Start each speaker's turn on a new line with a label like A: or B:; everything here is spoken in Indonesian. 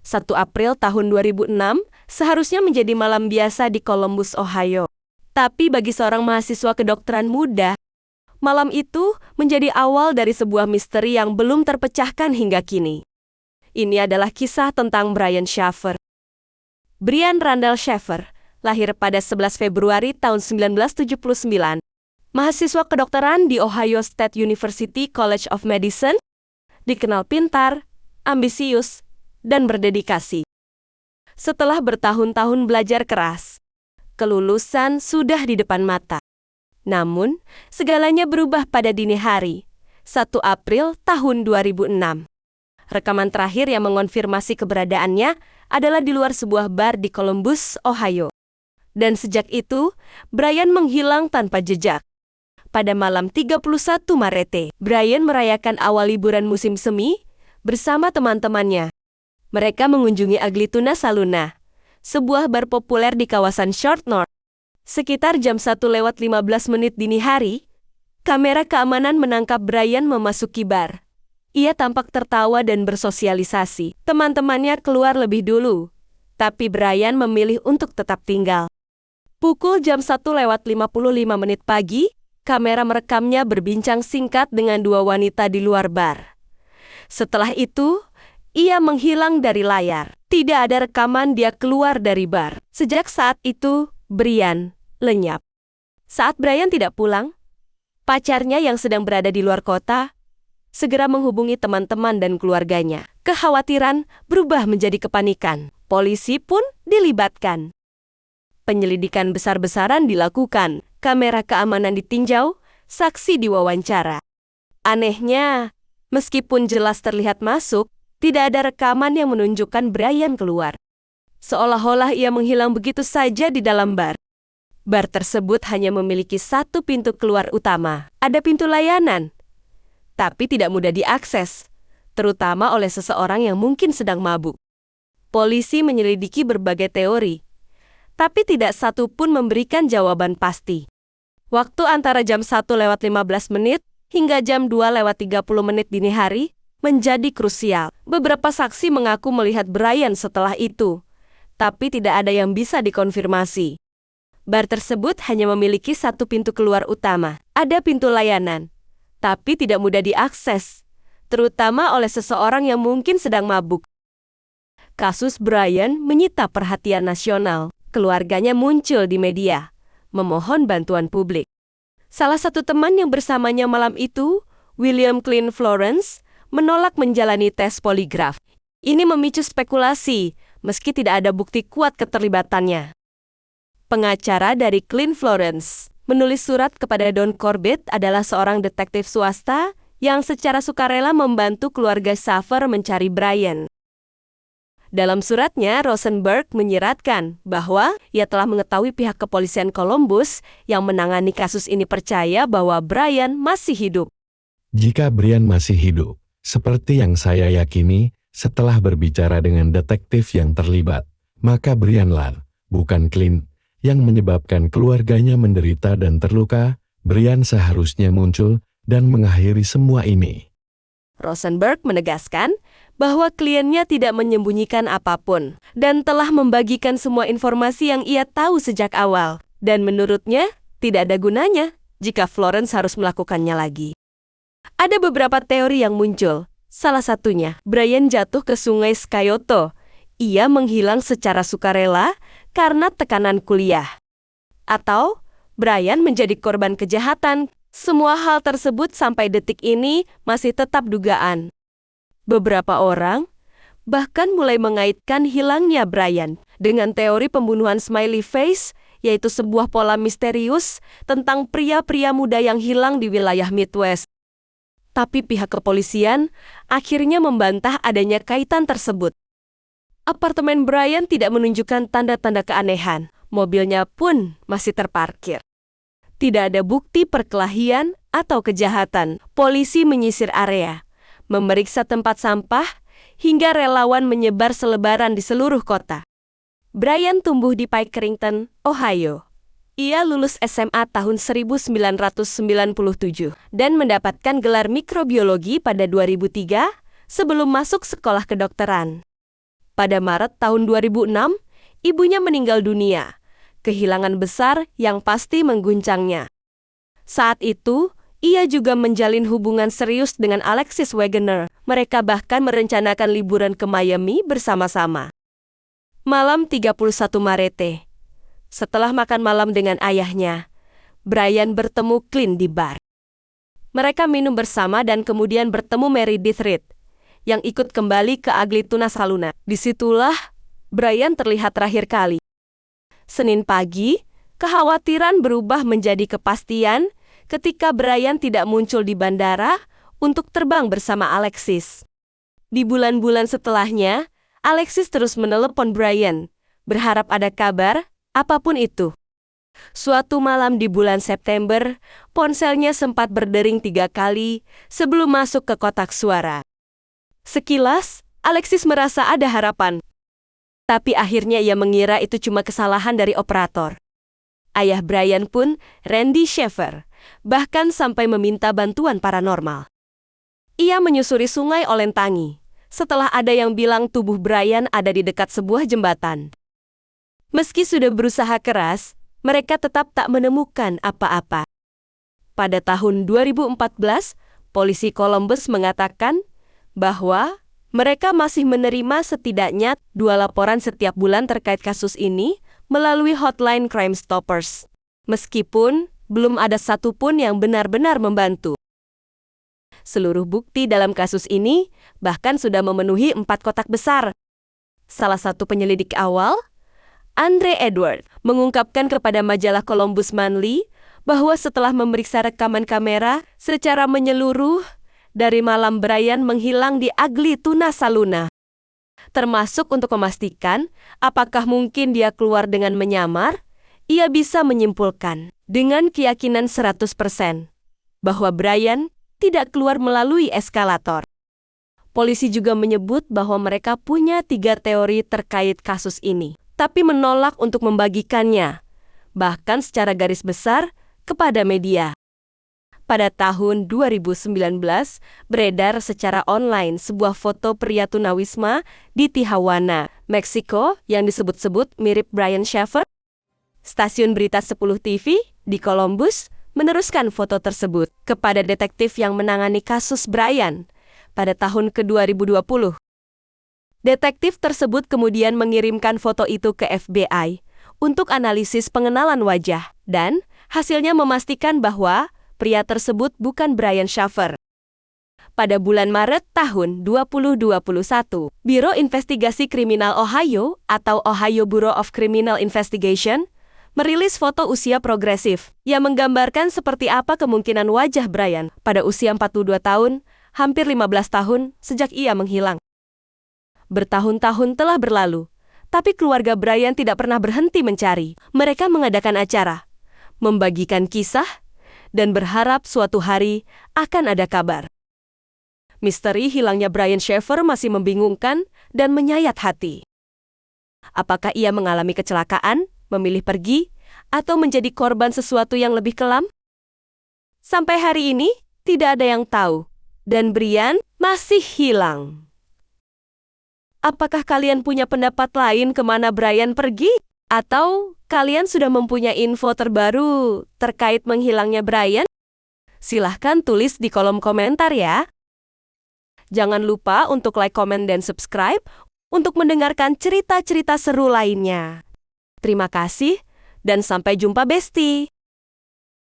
A: 1 April tahun 2006 seharusnya menjadi malam biasa di Columbus, Ohio. Tapi bagi seorang mahasiswa kedokteran muda, malam itu menjadi awal dari sebuah misteri yang belum terpecahkan hingga kini. Ini adalah kisah tentang Brian Shaffer. Brian Randall Shaffer lahir pada 11 Februari tahun 1979. Mahasiswa kedokteran di Ohio State University College of Medicine, dikenal pintar, ambisius, dan berdedikasi. Setelah bertahun-tahun belajar keras, kelulusan sudah di depan mata. Namun, segalanya berubah pada dini hari, 1 April tahun 2006. Rekaman terakhir yang mengonfirmasi keberadaannya adalah di luar sebuah bar di Columbus, Ohio. Dan sejak itu, Brian menghilang tanpa jejak. Pada malam 31 Maret, Brian merayakan awal liburan musim semi bersama teman-temannya. Mereka mengunjungi Aglituna Saluna, sebuah bar populer di kawasan Short North. Sekitar jam 1:15 dini hari, kamera keamanan menangkap Brian memasuki bar. Ia tampak tertawa dan bersosialisasi. Teman-temannya keluar lebih dulu, tapi Brian memilih untuk tetap tinggal. Pukul jam 1:55 pagi, kamera merekamnya berbincang singkat dengan dua wanita di luar bar. Setelah itu, ia menghilang dari layar. Tidak ada rekaman dia keluar dari bar. Sejak saat itu, Brian lenyap. Saat Brian tidak pulang, pacarnya yang sedang berada di luar kota segera menghubungi teman-teman dan keluarganya. Kekhawatiran berubah menjadi kepanikan. Polisi pun dilibatkan. Penyelidikan besar-besaran dilakukan. Kamera keamanan ditinjau, saksi diwawancara. Anehnya, meskipun jelas terlihat masuk, tidak ada rekaman yang menunjukkan Brian keluar. Seolah-olah ia menghilang begitu saja di dalam bar. Bar tersebut hanya memiliki satu pintu keluar utama. Ada pintu layanan, tapi tidak mudah diakses, terutama oleh seseorang yang mungkin sedang mabuk. Polisi menyelidiki berbagai teori, tapi tidak satu pun memberikan jawaban pasti. Waktu antara jam 1:15 hingga jam 2:30 dini hari menjadi krusial. Beberapa saksi mengaku melihat Brian setelah itu, tapi tidak ada yang bisa dikonfirmasi. Bar tersebut hanya memiliki satu pintu keluar utama. Ada pintu layanan, tapi tidak mudah diakses, terutama oleh seseorang yang mungkin sedang mabuk. Kasus Brian menyita perhatian nasional. Keluarganya muncul di media, memohon bantuan publik. Salah satu teman yang bersamanya malam itu, William Clint Florence, menolak menjalani tes poligraf. Ini memicu spekulasi, meski tidak ada bukti kuat keterlibatannya. Pengacara dari Clint Florence menulis surat kepada Don Corbett, adalah seorang detektif swasta yang secara sukarela membantu keluarga Shaffer mencari Brian. Dalam suratnya, Rosenberg menyiratkan bahwa ia telah mengetahui pihak kepolisian Columbus yang menangani kasus ini percaya bahwa Brian masih hidup.
B: Jika Brian masih hidup, seperti yang saya yakini setelah berbicara dengan detektif yang terlibat, maka Brianlah, bukan Clint, yang menyebabkan keluarganya menderita dan terluka. Brian seharusnya muncul dan mengakhiri semua ini.
A: Rosenberg menegaskan bahwa kliennya tidak menyembunyikan apapun dan telah membagikan semua informasi yang ia tahu sejak awal. Dan menurutnya, tidak ada gunanya jika Florence harus melakukannya lagi. Ada beberapa teori yang muncul. Salah satunya, Brian jatuh ke sungai Scioto. Ia menghilang secara sukarela karena tekanan kuliah. Atau, Brian menjadi korban kejahatan. Semua hal tersebut sampai detik ini masih tetap dugaan. Beberapa orang bahkan mulai mengaitkan hilangnya Brian dengan teori pembunuhan smiley face, yaitu sebuah pola misterius tentang pria-pria muda yang hilang di wilayah Midwest. Tapi pihak kepolisian akhirnya membantah adanya kaitan tersebut. Apartemen Brian tidak menunjukkan tanda-tanda keanehan. Mobilnya pun masih terparkir. Tidak ada bukti perkelahian atau kejahatan. Polisi menyisir area, memeriksa tempat sampah, hingga relawan menyebar selebaran di seluruh kota. Brian tumbuh di Pikerington, Ohio. Ia lulus SMA tahun 1997 dan mendapatkan gelar mikrobiologi pada 2003 sebelum masuk sekolah kedokteran. Pada Maret tahun 2006, ibunya meninggal dunia. Kehilangan besar yang pasti mengguncangnya. Saat itu, ia juga menjalin hubungan serius dengan Alexis Wegener. Mereka bahkan merencanakan liburan ke Miami bersama-sama. Malam 31 Maret, setelah makan malam dengan ayahnya, Brian bertemu Clint di bar. Mereka minum bersama dan kemudian bertemu Meredith Reed, yang ikut kembali ke Ugly Tuna Saloon. Disitulah Brian terlihat terakhir kali. Senin pagi, kekhawatiran berubah menjadi kepastian ketika Brian tidak muncul di bandara untuk terbang bersama Alexis. Di bulan-bulan setelahnya, Alexis terus menelepon Brian, berharap ada kabar, apapun itu. Suatu malam di bulan September, ponselnya sempat berdering 3 kali sebelum masuk ke kotak suara. Sekilas, Alexis merasa ada harapan. Tapi akhirnya ia mengira itu cuma kesalahan dari operator. Ayah Brian pun, Randy Sheffer, bahkan sampai meminta bantuan paranormal. Ia menyusuri sungai Olentangy, setelah ada yang bilang tubuh Brian ada di dekat sebuah jembatan. Meski sudah berusaha keras, mereka tetap tak menemukan apa-apa. Pada tahun 2014, polisi Columbus mengatakan bahwa mereka masih menerima setidaknya 2 laporan setiap bulan terkait kasus ini melalui hotline Crime Stoppers. Meskipun belum ada satupun yang benar-benar membantu. Seluruh bukti dalam kasus ini bahkan sudah memenuhi 4 kotak besar. Salah satu penyelidik awal, Andre Edward, mengungkapkan kepada majalah Columbus Monthly bahwa setelah memeriksa rekaman kamera secara menyeluruh dari malam Brian menghilang di Ugly Tuna Saloon, termasuk untuk memastikan apakah mungkin dia keluar dengan menyamar, ia bisa menyimpulkan dengan keyakinan 100% bahwa Brian tidak keluar melalui eskalator. Polisi juga menyebut bahwa mereka punya 3 teori terkait kasus ini, tapi menolak untuk membagikannya, bahkan secara garis besar, kepada media. Pada tahun 2019, beredar secara online sebuah foto pria tunawisma di Tijuana, Meksiko yang disebut-sebut mirip Brian Sheffer. Stasiun berita 10 TV di Columbus meneruskan foto tersebut kepada detektif yang menangani kasus Brian pada tahun ke-2020. Detektif tersebut kemudian mengirimkan foto itu ke FBI untuk analisis pengenalan wajah dan hasilnya memastikan bahwa pria tersebut bukan Brian Sheffer. Pada bulan Maret tahun 2021, Biro Investigasi Kriminal Ohio atau Ohio Bureau of Criminal Investigation merilis foto usia progresif yang menggambarkan seperti apa kemungkinan wajah Brian pada usia 42 tahun, hampir 15 tahun sejak ia menghilang. Bertahun-tahun telah berlalu, tapi keluarga Brian tidak pernah berhenti mencari. Mereka mengadakan acara, membagikan kisah, dan berharap suatu hari akan ada kabar. Misteri hilangnya Brian Sheffer masih membingungkan dan menyayat hati. Apakah ia mengalami kecelakaan, memilih pergi, atau menjadi korban sesuatu yang lebih kelam? Sampai hari ini, tidak ada yang tahu, dan Brian masih hilang. Apakah kalian punya pendapat lain kemana Brian pergi? Atau kalian sudah mempunyai info terbaru terkait menghilangnya Brian? Silahkan tulis di kolom komentar ya. Jangan lupa untuk like, komen, dan subscribe untuk mendengarkan cerita-cerita seru lainnya. Terima kasih, dan sampai jumpa Besti.